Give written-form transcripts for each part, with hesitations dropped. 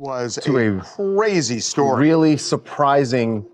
Was to a crazy story. Really surprising,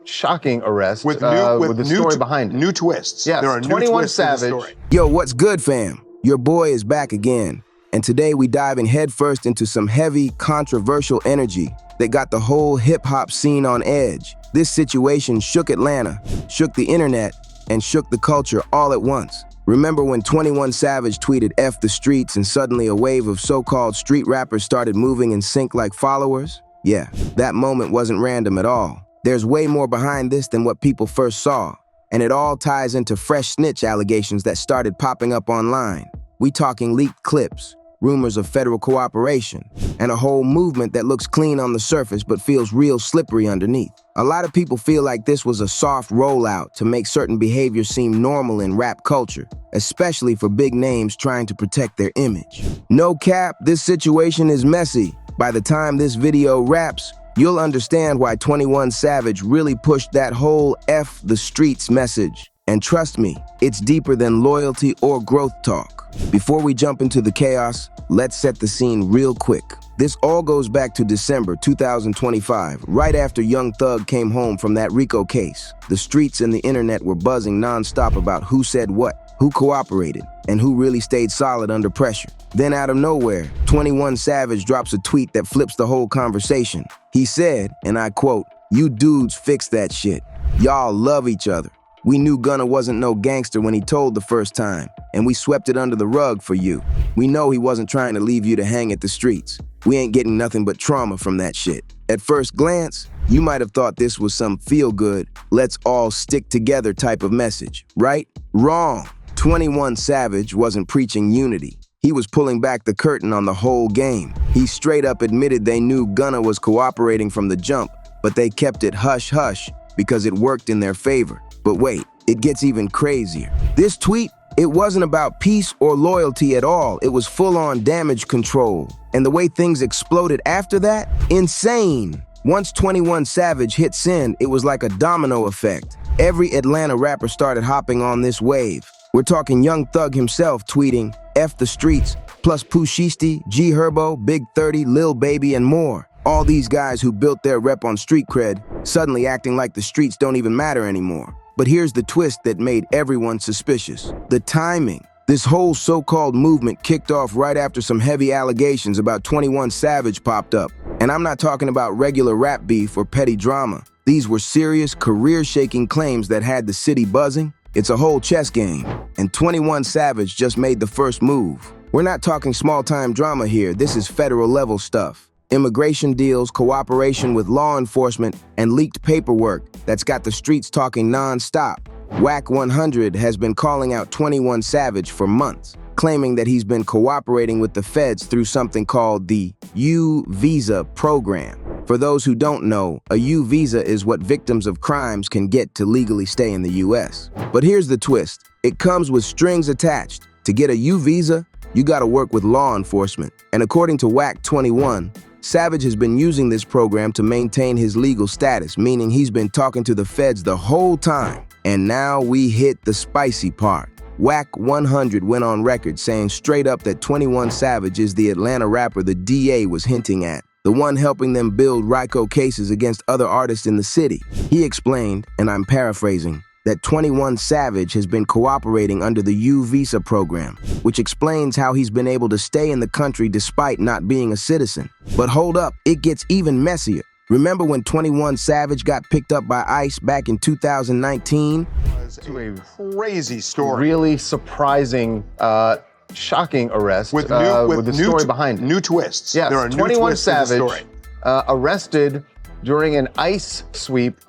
shocking arrest with the story behind it. New twists. Yes, there are 21 new twists Savage. to the story. Yo, what's good, fam? Your boy is back again. And today we diving headfirst into some heavy, controversial energy that got the whole hip-hop scene on edge. This situation shook Atlanta, shook the internet, and shook the culture all at once. Remember when 21 Savage tweeted "F the streets" and suddenly a wave of so-called street rappers started moving in sync like followers? Yeah, that moment wasn't random at all. There's way more behind this than what people first saw, and it all ties into fresh snitch allegations that started popping up online. We talking leaked clips, rumors of federal cooperation, and a whole movement that looks clean on the surface but feels real slippery underneath. A lot of people feel like this was a soft rollout to make certain behaviors seem normal in rap culture, especially for big names trying to protect their image. No cap, this situation is messy. By the time this video wraps, you'll understand why 21 Savage really pushed that whole F the streets message. And trust me, it's deeper than loyalty or growth talk. Before we jump into the chaos, let's set the scene real quick. This all goes back to December 2025, right after Young Thug came home from that Rico case. The streets and the internet were buzzing nonstop about who said what, who cooperated, and who really stayed solid under pressure. Then out of nowhere, 21 Savage drops a tweet that flips the whole conversation. He said, and I quote, "You dudes fix that shit. Y'all love each other. We knew Gunna wasn't no gangster when he told the first time, and we swept it under the rug for you. We know he wasn't trying to leave you to hang at the streets. We ain't getting nothing but trauma from that shit." At first glance, you might have thought this was some feel-good, let's all stick together type of message, right? Wrong. 21 Savage wasn't preaching unity. He was pulling back the curtain on the whole game. He straight up admitted they knew Gunna was cooperating from the jump, but they kept it hush-hush because it worked in their favor. But wait, it gets even crazier. This tweet, it wasn't about peace or loyalty at all. It was full-on damage control. And the way things exploded after that, insane. Once 21 Savage hit send, it was like a domino effect. Every Atlanta rapper started hopping on this wave. We're talking Young Thug himself tweeting, "F the streets," plus Pushisti, G Herbo, Big 30, Lil Baby, and more. All these guys who built their rep on street cred, suddenly acting like the streets don't even matter anymore. But here's the twist that made everyone suspicious. The timing. This whole so-called movement kicked off right after some heavy allegations about 21 Savage popped up. And I'm not talking about regular rap beef or petty drama. These were serious, career-shaking claims that had the city buzzing. It's a whole chess game. And 21 Savage just made the first move. We're not talking small-time drama here. This is federal-level stuff. Immigration deals, cooperation with law enforcement, and leaked paperwork that's got the streets talking non-stop. WAC 100 has been calling out 21 Savage for months, claiming that he's been cooperating with the feds through something called the U Visa program. For those who don't know, a U Visa is what victims of crimes can get to legally stay in the US. But here's the twist. It comes with strings attached. To get a U Visa, you gotta work with law enforcement. And according to WAC 21, Savage has been using this program to maintain his legal status, meaning he's been talking to the feds the whole time. And now we hit the spicy part. WAC 100 went on record saying straight up that 21 Savage is the Atlanta rapper the DA was hinting at, the one helping them build Rico cases against other artists in the city. He explained, and I'm paraphrasing, that 21 Savage has been cooperating under the U Visa program, which explains how he's been able to stay in the country despite not being a citizen. But hold up, it gets even messier. Remember when 21 Savage got picked up by ICE back in 2019? Was a crazy story. Really surprising, shocking arrest With the story behind it. New twists. Yes, There are 21 new twists to the Savage story. arrested during an ICE sweep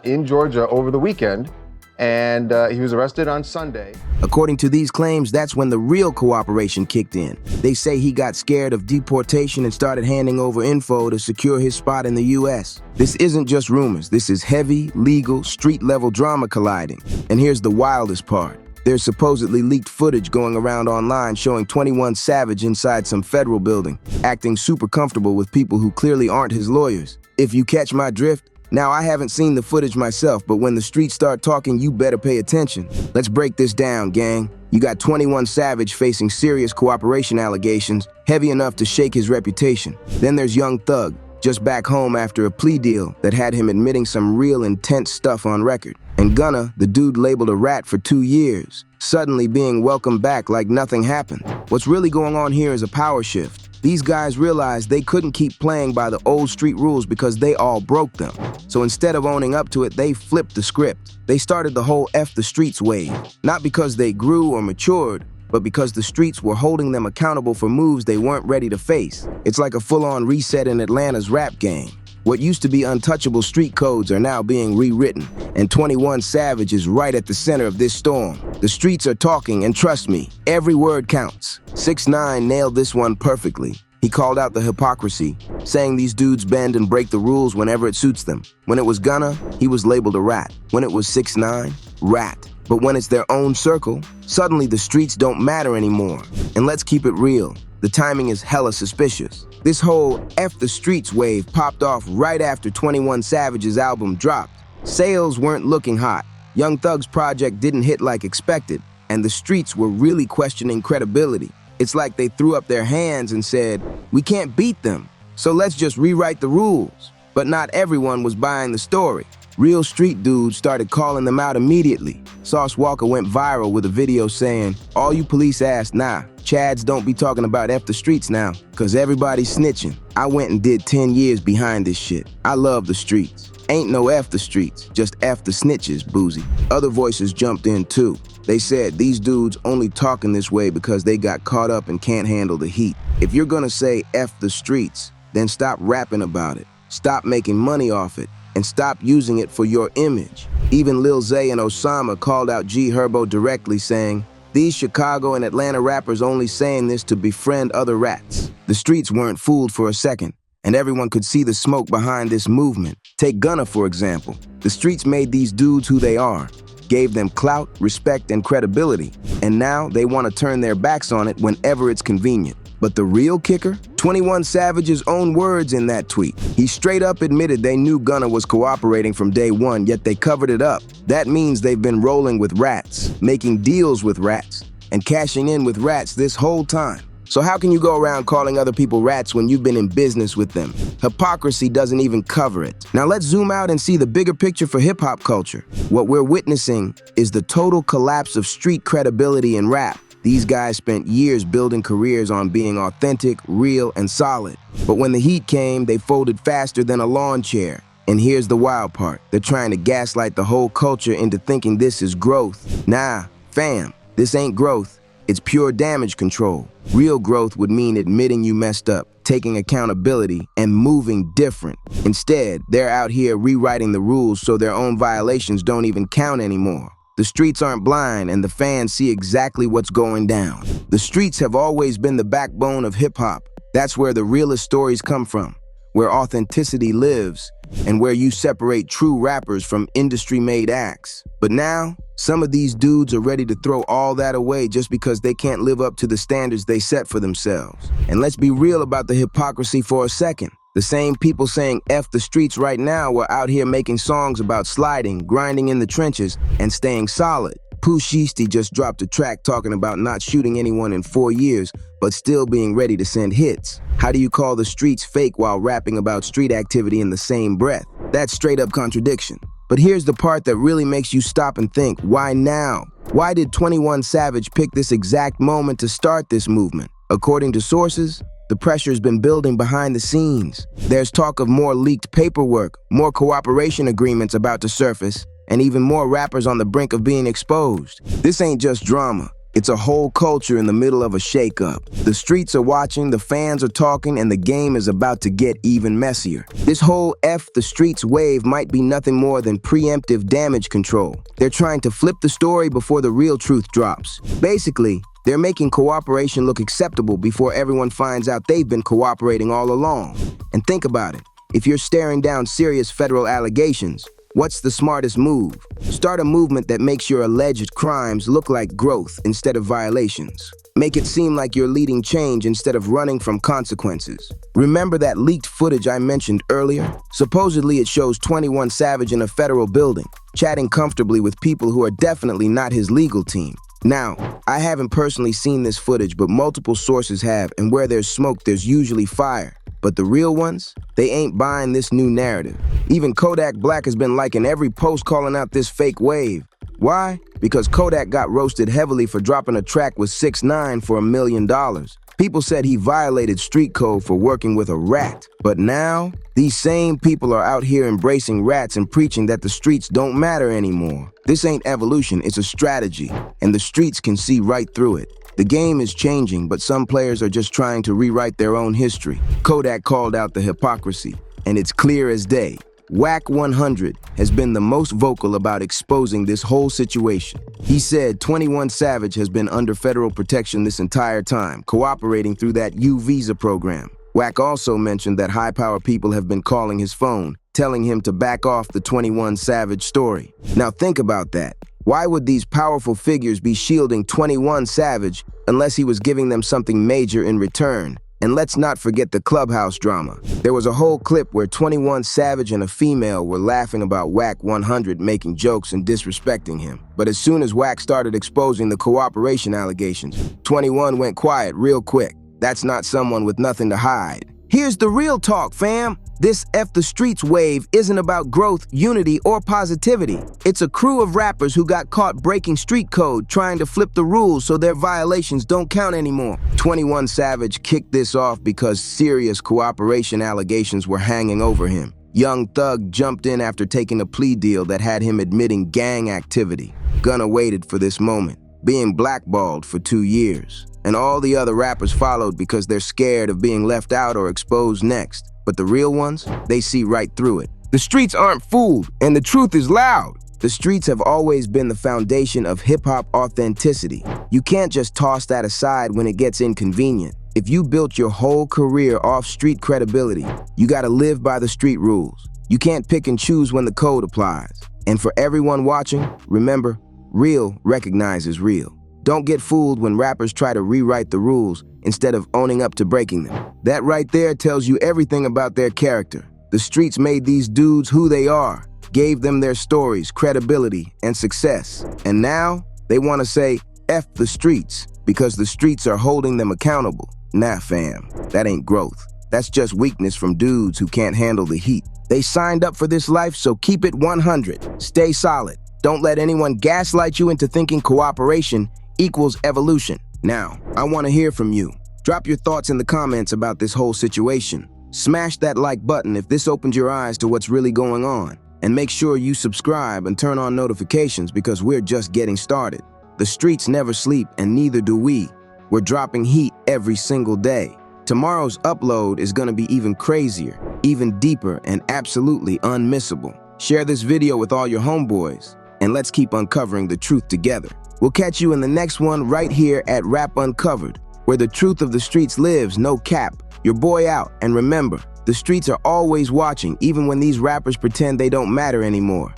in Georgia over the weekend, and he was arrested on Sunday. According to these claims, that's when the real cooperation kicked in. They say he got scared of deportation and started handing over info to secure his spot in the US. This isn't just rumors. This is heavy, legal, street-level drama colliding. And here's the wildest part. There's supposedly leaked footage going around online showing 21 Savage inside some federal building, acting super comfortable with people who clearly aren't his lawyers. If you catch my drift, Now, I haven't seen the footage myself, but when the streets start talking, you better pay attention. Let's break this down, gang. You got 21 Savage facing serious cooperation allegations, heavy enough to shake his reputation. Then there's Young Thug, just back home after a plea deal that had him admitting some real intense stuff on record. And Gunna, the dude labeled a rat for 2 years, suddenly being welcomed back like nothing happened. What's really going on here is a power shift. These guys realized they couldn't keep playing by the old street rules because they all broke them. So instead of owning up to it, they flipped the script. They started the whole F the streets wave, not because they grew or matured, but because the streets were holding them accountable for moves they weren't ready to face. It's like a full-on reset in Atlanta's rap game. What used to be untouchable street codes are now being rewritten, and 21 Savage is right at the center of this storm. The streets are talking, and trust me, every word counts. 6ix9ine nailed this one perfectly. He called out the hypocrisy, saying these dudes bend and break the rules whenever it suits them. When it was Gunna, he was labeled a rat. When it was 6ix9ine, rat. But when it's their own circle, suddenly the streets don't matter anymore. And let's keep it real. The timing is hella suspicious. This whole F the streets wave popped off right after 21 Savage's album dropped. Sales weren't looking hot. Young Thug's project didn't hit like expected, and the streets were really questioning credibility. It's like they threw up their hands and said, "We can't beat them, so let's just rewrite the rules." But not everyone was buying the story. Real street dudes started calling them out immediately. Sauce Walker went viral with a video saying, "All you police ass, nah, Chads don't be talking about F the streets now, cause everybody's snitching. I went and did 10 years behind this shit. I love the streets. Ain't no F the streets, just F the snitches, Boozy." Other voices jumped in too. They said these dudes only talking this way because they got caught up and can't handle the heat. If you're gonna say F the streets, then stop rapping about it. Stop making money off it, and stop using it for your image. Even Lil Zay and Osama called out G Herbo directly, saying, "These Chicago and Atlanta rappers only saying this to befriend other rats." The streets weren't fooled for a second, and everyone could see the smoke behind this movement. Take Gunna, for example. The streets made these dudes who they are, gave them clout, respect, and credibility, and now they want to turn their backs on it whenever it's convenient. But the real kicker? 21 Savage's own words in that tweet. He straight up admitted they knew Gunna was cooperating from day one, yet they covered it up. That means they've been rolling with rats, making deals with rats, and cashing in with rats this whole time. So how can you go around calling other people rats when you've been in business with them? Hypocrisy doesn't even cover it. Now let's zoom out and see the bigger picture for hip-hop culture. What we're witnessing is the total collapse of street credibility in rap. These guys spent years building careers on being authentic, real, and solid. But when the heat came, they folded faster than a lawn chair. And here's the wild part. They're trying to gaslight the whole culture into thinking this is growth. Nah, fam, this ain't growth. It's pure damage control. Real growth would mean admitting you messed up, taking accountability, and moving different. Instead, they're out here rewriting the rules so their own violations don't even count anymore. The streets aren't blind, and the fans see exactly what's going down. The streets have always been the backbone of hip-hop. That's where the realest stories come from, where authenticity lives, and where you separate true rappers from industry-made acts. But now, some of these dudes are ready to throw all that away just because they can't live up to the standards they set for themselves. And let's be real about the hypocrisy for a second. The same people saying F the streets right now were out here making songs about sliding, grinding in the trenches, and staying solid. Pooh Shiesty just dropped a track talking about not shooting anyone in 4 years, but still being ready to send hits. How do you call the streets fake while rapping about street activity in the same breath? That's straight up contradiction. But here's the part that really makes you stop and think, why now? Why did 21 Savage pick this exact moment to start this movement? According to sources, the pressure's been building behind the scenes. There's talk of more leaked paperwork, more cooperation agreements about to surface, and even more rappers on the brink of being exposed. This ain't just drama. It's a whole culture in the middle of a shakeup. The streets are watching, the fans are talking, and the game is about to get even messier. This whole F the streets wave might be nothing more than preemptive damage control. They're trying to flip the story before the real truth drops. Basically, they're making cooperation look acceptable before everyone finds out they've been cooperating all along. And think about it. If you're staring down serious federal allegations, what's the smartest move? Start a movement that makes your alleged crimes look like growth instead of violations. Make it seem like you're leading change instead of running from consequences. Remember that leaked footage I mentioned earlier? Supposedly it shows 21 Savage in a federal building, chatting comfortably with people who are definitely not his legal team. Now, I haven't personally seen this footage, but multiple sources have, and where there's smoke, there's usually fire. But the real ones, they ain't buying this new narrative. Even Kodak Black has been liking every post calling out this fake wave. Why? Because Kodak got roasted heavily for dropping a track with 6ix9ine for $1 million. People said he violated street code for working with a rat. But now, these same people are out here embracing rats and preaching that the streets don't matter anymore. This ain't evolution, it's a strategy, and the streets can see right through it. The game is changing, but some players are just trying to rewrite their own history. Kodak called out the hypocrisy, and it's clear as day. Wack 100 has been the most vocal about exposing this whole situation. He said 21 Savage has been under federal protection this entire time, cooperating through that U visa program. Wack also mentioned that high-power people have been calling his phone, telling him to back off the 21 Savage story. Now think about that. Why would these powerful figures be shielding 21 Savage unless he was giving them something major in return? And let's not forget the clubhouse drama. There was a whole clip where 21 Savage and a female were laughing about Wack 100 making jokes and disrespecting him. But as soon as Wack started exposing the cooperation allegations, 21 went quiet real quick. That's not someone with nothing to hide. Here's the real talk, fam. This F the Streets wave isn't about growth, unity, or positivity. It's a crew of rappers who got caught breaking street code, trying to flip the rules so their violations don't count anymore. 21 Savage kicked this off because serious cooperation allegations were hanging over him. Young Thug jumped in after taking a plea deal that had him admitting gang activity. Gunna waited for this moment, being blackballed for 2 years. And all the other rappers followed because they're scared of being left out or exposed next. But the real ones, they see right through it. The streets aren't fooled, and the truth is loud. The streets have always been the foundation of hip-hop authenticity. You can't just toss that aside when it gets inconvenient. If you built your whole career off street credibility, you gotta live by the street rules. You can't pick and choose when the code applies. And for everyone watching, remember, real recognizes real. Don't get fooled when rappers try to rewrite the rules instead of owning up to breaking them. That right there tells you everything about their character. The streets made these dudes who they are, gave them their stories, credibility, and success. And now, they want to say, F the streets, because the streets are holding them accountable. Nah, fam, that ain't growth. That's just weakness from dudes who can't handle the heat. They signed up for this life, so keep it 100. Stay solid. Don't let anyone gaslight you into thinking cooperation equals evolution. Now, I want to hear from you. Drop your thoughts in the comments about this whole situation. Smash that like button if this opens your eyes to what's really going on. And make sure you subscribe and turn on notifications because we're just getting started. The streets never sleep and neither do we. We're dropping heat every single day. Tomorrow's upload is going to be even crazier, even deeper, and absolutely unmissable. Share this video with all your homeboys, and let's keep uncovering the truth together. We'll catch you in the next one right here at Rap Uncovered, where the truth of the streets lives, no cap. Your boy out, and remember, the streets are always watching, even when these rappers pretend they don't matter anymore.